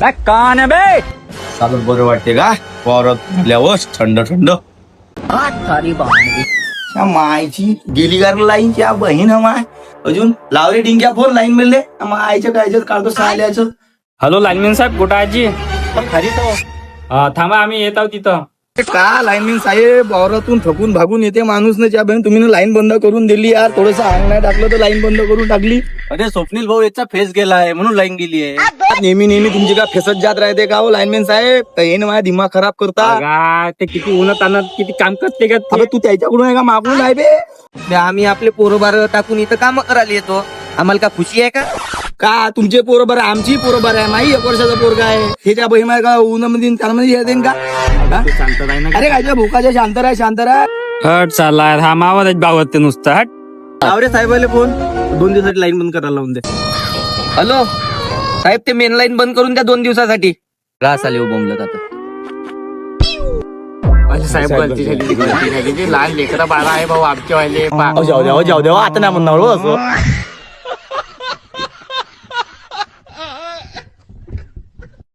कान आहे बे. चालत बरं वाटते का वावरात थंड थंड. त्या मायची गेली गार लाईन त्या बहीण माय अजून लावले डिंग्या फोन लाईन मिळले मायच्या कायच्यात काढतो साल्याचं. हॅलो लाईनमॅन साहेब कुठं आजी? खाली तो थांबा आम्ही येत आहोत तिथं. का लाईनमॅन साहेब वावरातून थकून भागून येते माणूस ना ज्या बहीण तुम्ही लाईन बंद करून दिली यार. थोडंसं अंग नाही टाकलं तर लाईन बंद करून टाकली. अरे स्वप्नील भाऊ याचा फेस गेलाय म्हणून लाईन गेली आहे. नेहमी नेहमी तुमची का फेसत जात राहते का हो लाईनमॅन साहेब? तर हे ना माझा दिमाग खराब करता. अगा, ते किती उन्हात आणत किती काम करते का ते? अबे तू त्याच्याकडून आहे का मागून आहे बे? आम्ही आपले पोरबार टाकून इथं काम करायला येतो. आम्हाला का खुशी आहे का? का तुमचे पोरं बरं आमची पोरं बरं आहे. माही 1 वर्षाचा पोरगा आहे त्याच्या बहीण आहे का उन्हामध्ये त्यामध्ये येते का? ते शांत राही ना. अरे काय भोकाच्या शांत राह शांत राह. हट चालला हा मावा गावात ते नुसतं हट. आवरे साहेबाले फोन 2 दिवसासाठी लाईन बंद करायला लावून दे. हॅलो साहेब ते मेन लाईन बंद करून द्या 2 दिवसासाठी. रास आले बोंबलत आता. साहेब गलती झाली. लहान लेकरं बाळा आहे भाऊ आमचे वाले. जाऊ द्या आता नाही म्हणणार हो असं.